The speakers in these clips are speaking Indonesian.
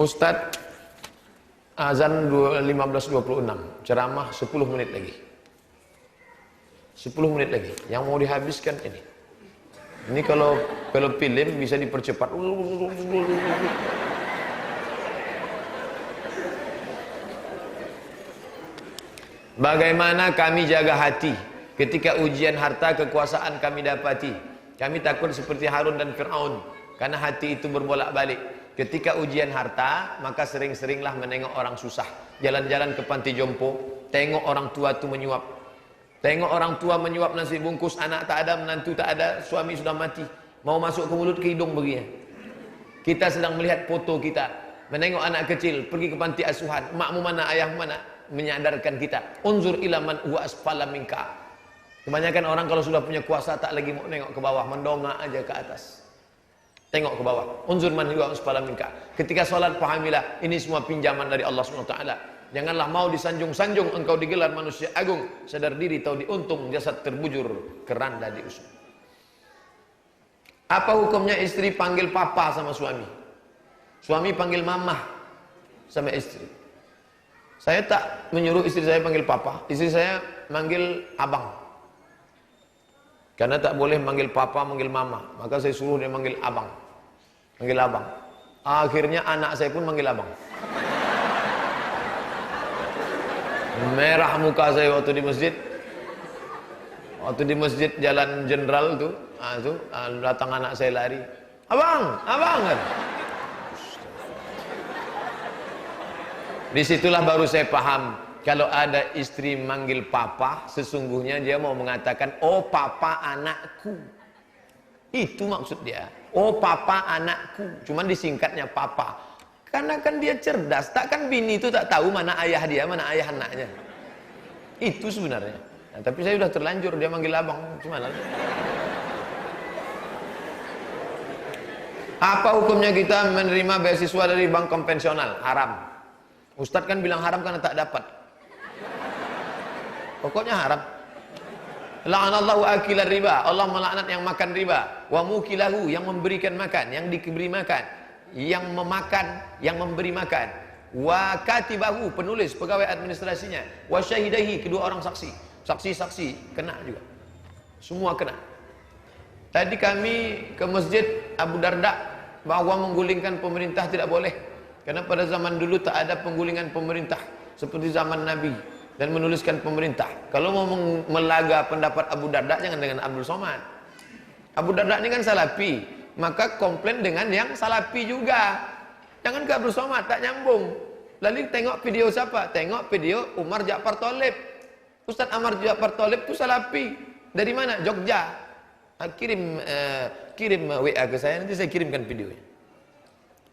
Ustadz, azan 15.26, ceramah 10 menit lagi. 10 menit lagi. Yang mau dihabiskan ini. Ini kalau film bisa dipercepat. Bagaimana kami jaga hati ketika ujian harta kekuasaan kami dapati. Kami takut seperti Harun dan Fir'aun, karena hati itu berbolak-balik. Ketika ujian harta, maka sering-seringlah menengok orang susah. Jalan-jalan ke panti jompo, tengok orang tua itu menyuap. Tengok orang tua menyuap nasi bungkus, anak tak ada, menantu tak ada, suami sudah mati. Mau masuk ke mulut, ke hidung begini. Kita sedang melihat foto kita, menengok anak kecil, pergi ke panti asuhan. Makmu mana, ayahmu mana? Menyadarkan kita. Unzur ila man huwa asfala minka. Kebanyakan orang kalau sudah punya kuasa tak lagi mau nengok ke bawah, mendongak aja ke atas. Tengok ke bawah. Unzur man huwa asfala minka. Ketika sholat pahamilah, ini semua pinjaman dari Allah SWT. Janganlah mau disanjung-sanjung engkau digelar manusia agung. Sadar diri tahu diuntung, jasad terbujur, keranda diusung. Apa hukumnya istri panggil papa sama suami? Suami panggil mamah sama istri. Saya tak menyuruh istri saya panggil papa, istri saya manggil abang. Karena tak boleh manggil papa, manggil mama, maka saya suruh dia manggil abang. Manggil abang. Akhirnya anak saya pun manggil abang. Merah muka saya waktu di masjid. Waktu di masjid Jalan Jenderal tuh, datang anak saya lari. Abang, abang kan. Disitulah baru saya paham, kalau ada istri manggil papa, sesungguhnya dia mau mengatakan, oh papa anakku. Itu maksud dia. Oh papa anakku. Cuman disingkatnya papa. Karena kan dia cerdas. Takkan bini itu tak tahu mana ayah dia, mana ayah anaknya. Itu sebenarnya. Nah, tapi saya sudah terlanjur, dia manggil abang. Gimana? Apa hukumnya kita menerima beasiswa dari bank konvensional? Haram. Ustadz kan bilang haram karena tak dapat. Pokoknya haram. La'anallahu akilar riba. Allah melaknat yang makan riba. Wa mukilahu, yang memberikan makan, yang diberi makan, yang memakan, yang memberi makan. Wa katibahu, penulis, pegawai administrasinya. Wa syahidahi, kedua orang saksi. Saksi-saksi kena juga. Semua kena. Tadi kami ke masjid Abu Darda, bahwa menggulingkan pemerintah tidak boleh. Karena pada zaman dulu tak ada penggulingan pemerintah seperti zaman Nabi dan menuliskan pemerintah. Kalau mau melaga pendapat Abu Darda, jangan dengan Abdul Somad. Abu Darda ini kan salafi, maka komplain dengan yang salafi juga. Jangan ke Abdul Somad, tak nyambung. Lalu tengok video siapa? Tengok video Umar Ja'far Thalib. Ustaz Umar Ja'far Thalib itu salafi. Dari mana? Jogja. Kirim WA ke saya, nanti saya kirimkan videonya.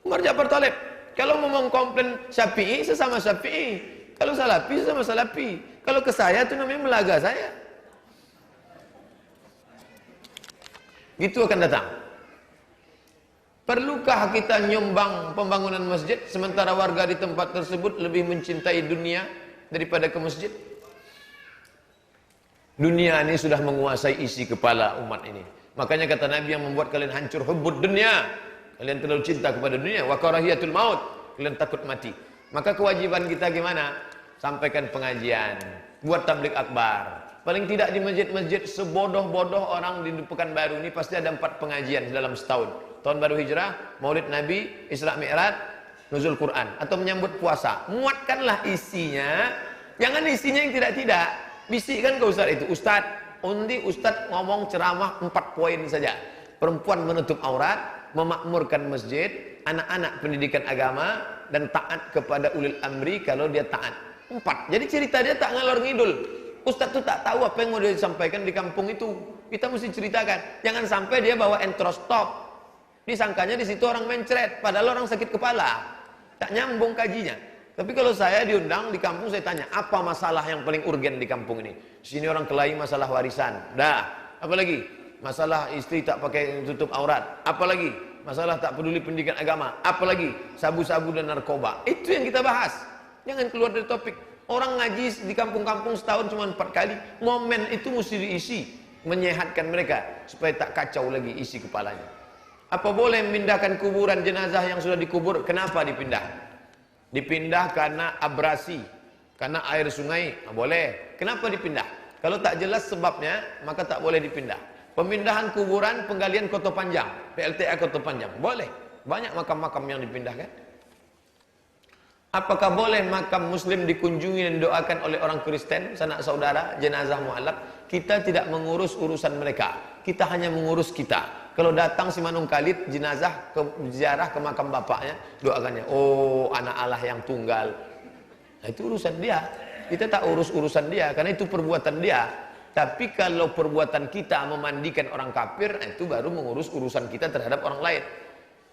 Umar Ja'far Thalib. Kalau mau mengkomplain Syafi'i, sesama Syafi'i. Kalau Salafi, sesama Salafi. Kalau ke saya, itu namanya melaga saya. Gitu akan datang. Perlukah kita nyumbang pembangunan masjid, sementara warga di tempat tersebut lebih mencintai dunia daripada ke masjid? Dunia ini sudah menguasai isi kepala umat ini. Makanya kata Nabi, yang membuat kalian hancur hubbud dunia. Kalian terlalu cinta kepada dunia. Wa karahiyatul maut. Kalian takut mati. Maka kewajiban kita gimana? Sampaikan pengajian. Buat tablik akbar. Paling tidak di masjid-masjid sebodoh-bodoh orang di Pekanbaru ini pasti ada 4 pengajian dalam setahun. Tahun baru hijrah, maulid Nabi, Isra Mi'raj, nuzul Quran. Atau menyambut puasa. Muatkanlah isinya. Jangan isinya yang tidak-tidak. Bisikkan ke Ustaz itu. Ustaz, Ustaz ngomong ceramah 4 poin saja. Perempuan menutup aurat, memakmurkan masjid, anak-anak pendidikan agama, dan taat kepada ulil amri kalau dia taat. 4. Jadi cerita dia tak ngalor ngidul. Ustadz tuh tak tahu apa yang mau dia sampaikan di kampung itu. Kita mesti ceritakan. Jangan sampai dia bawa entrostop. Disangkanya di situ orang mencret, padahal orang sakit kepala. Tak nyambung kajinya. Tapi kalau saya diundang di kampung, saya tanya, apa masalah yang paling urgen di kampung ini? Sini orang kelahi masalah warisan. Dah, apa lagi? Masalah istri tak pakai tutup aurat. Apalagi masalah tak peduli pendidikan agama. Apalagi sabu-sabu dan narkoba. Itu yang kita bahas. Jangan keluar dari topik. Orang ngaji di kampung-kampung setahun cuma 4 kali. Momen itu mesti diisi, menyehatkan mereka supaya tak kacau lagi isi kepalanya. Apa boleh memindahkan kuburan jenazah yang sudah dikubur? Kenapa dipindah? Dipindah karena abrasi, karena air sungai. Boleh. Kenapa dipindah? Kalau tak jelas sebabnya, maka tak boleh dipindah. Pemindahan kuburan, penggalian Kota Panjang, PLTA Kota Panjang. Boleh. Banyak makam-makam yang dipindahkan. Apakah boleh makam muslim dikunjungi dan doakan oleh orang Kristen, sanak saudara, jenazah mu'alaf? Kita tidak mengurus urusan mereka. Kita hanya mengurus kita. Kalau datang si Manung Khalid, jenazah ke ziarah ke makam bapaknya, doakannya, oh anak Allah yang tunggal. Nah, itu urusan dia. Kita tak urus urusan dia, karena itu perbuatan dia. Tapi kalau perbuatan kita memandikan orang kafir, itu baru mengurus urusan kita terhadap orang lain.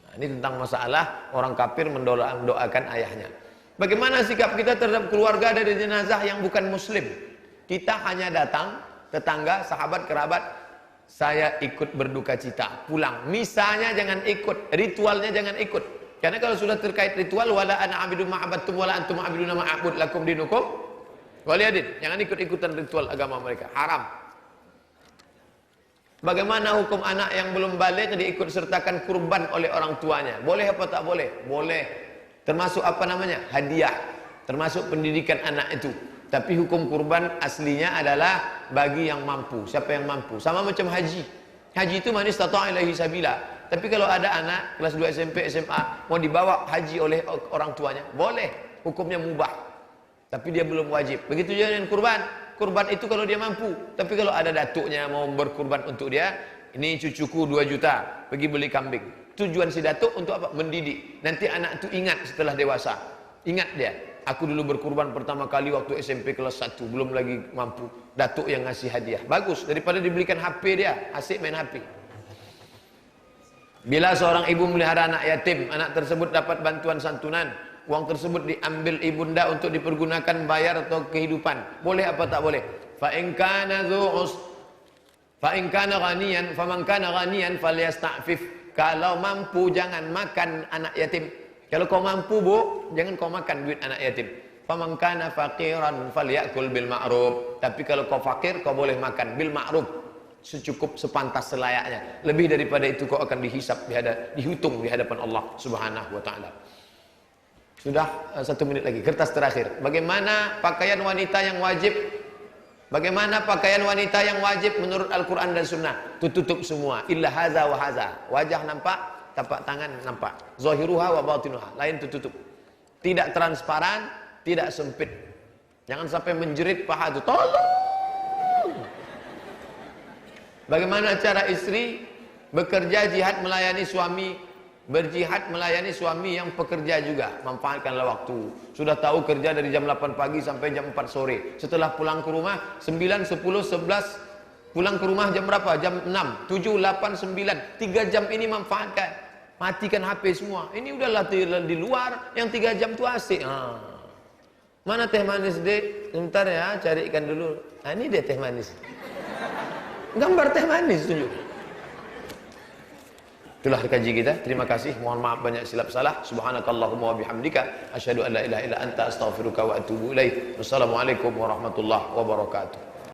Nah, ini tentang masalah orang kafir mendoakan ayahnya. Bagaimana sikap kita terhadap keluarga dari jenazah yang bukan muslim? Kita hanya datang, tetangga, sahabat, kerabat, saya ikut berduka cita, pulang. Misalnya jangan ikut, ritualnya jangan ikut. Karena kalau sudah terkait ritual, wala ana abidu ma'abattum wala antum abiduna ma'abud lakum dinukum waliyadin. Jangan ikut-ikutan ritual agama mereka, haram. Bagaimana hukum anak yang belum balik diikut sertakan kurban oleh orang tuanya? Boleh apa tak boleh? Boleh. Termasuk apa namanya? Hadiah. Termasuk pendidikan anak itu. Tapi hukum kurban aslinya adalah bagi yang mampu. Siapa yang mampu? Sama macam haji. Haji itu man istata'a ilaihi sabila. Tapi kalau ada anak kelas 2 SMP, SMA mau dibawa haji oleh orang tuanya, boleh. Hukumnya mubah. Tapi dia belum wajib. Begitu juga dengan kurban. Kurban itu kalau dia mampu. Tapi kalau ada datuknya mau berkurban untuk dia, ini cucuku 2 juta, pergi beli kambing. Tujuan si datuk untuk apa? Mendidik. Nanti anak itu ingat setelah dewasa. Ingat dia. Aku dulu berkurban pertama kali waktu SMP kelas 1, belum lagi mampu. Datuk yang ngasih hadiah. Bagus, daripada dibelikan HP dia, asik main HP. Bila seorang ibu melihara anak yatim, anak tersebut dapat bantuan santunan, uang tersebut diambil ibunda untuk dipergunakan bayar atau kehidupan. Boleh apa tak boleh? Fa in kana ghaniyan, faman kana ghaniyan falyasta'fif. Kalau mampu jangan makan anak yatim. Kalau kau mampu, Bu, jangan kau makan duit anak yatim. Faman kana faqiran falyakul bil ma'ruf. Tapi kalau kau fakir, kau boleh makan bil ma'ruf. Secukup sepantas selayaknya. Lebih daripada itu kau akan dihisap, dihitung di hadapan Allah Subhanahu wa taala. Sudah 1 menit lagi, kertas terakhir. Bagaimana pakaian wanita yang wajib? Bagaimana pakaian wanita yang wajib menurut Al-Qur'an dan Sunnah? Tutup semua, illa haza wa haza. Wajah nampak, tapak tangan nampak. Zahiruha wa batinuha, lain tutup. Tidak transparan, tidak sempit. Jangan sampai menjerit paha itu. Tolong. Bagaimana cara istri bekerja jihad melayani suami, berjihad melayani suami yang pekerja juga? Manfaatkanlah waktu. Sudah tahu kerja dari jam 8 pagi sampai jam 4 sore. Setelah pulang ke rumah 9, 10, 11, pulang ke rumah jam berapa? Jam 6, 7, 8, 9. 3 jam ini manfaatkan. Matikan HP semua. Ini udahlah di luar, yang 3 jam itu asik. Mana teh manis, Dek? Sebentar ya, carikan dulu. Nah, ini dia teh manis. Gambar teh manis tunjuk. Itulah kaji kita. Terima kasih. Mohon maaf banyak silap salah. Subhanakallahumma wa bihamdika asyhadu an la ilaha illa anta astaghfiruka wa atubu ilaik. Wassalamualaikum warahmatullahi wabarakatuh.